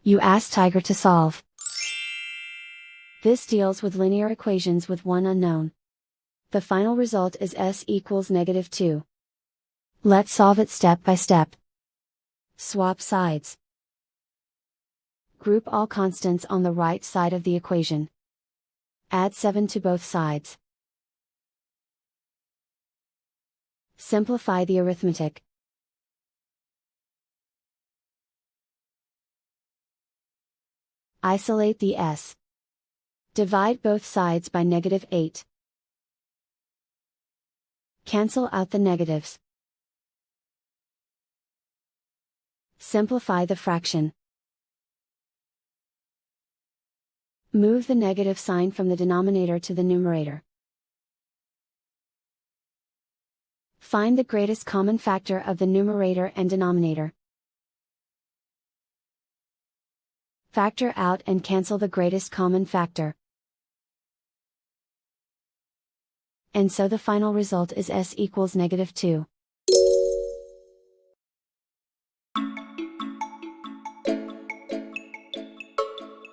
You ask Tiger to solve. This deals with linear equations with one unknown. The final result is s equals -2. Let's solve it step by step. Swap sides. Group all constants on the right side of the equation. Add 7 to both sides. Simplify the arithmetic. Isolate the s. Divide both sides by -8. Cancel out the negatives. Simplify the fraction. Move the negative sign from the denominator to the numerator. Find the greatest common factor of the numerator and denominator. Factor out and cancel the greatest common factor. And so the final result is s equals -2.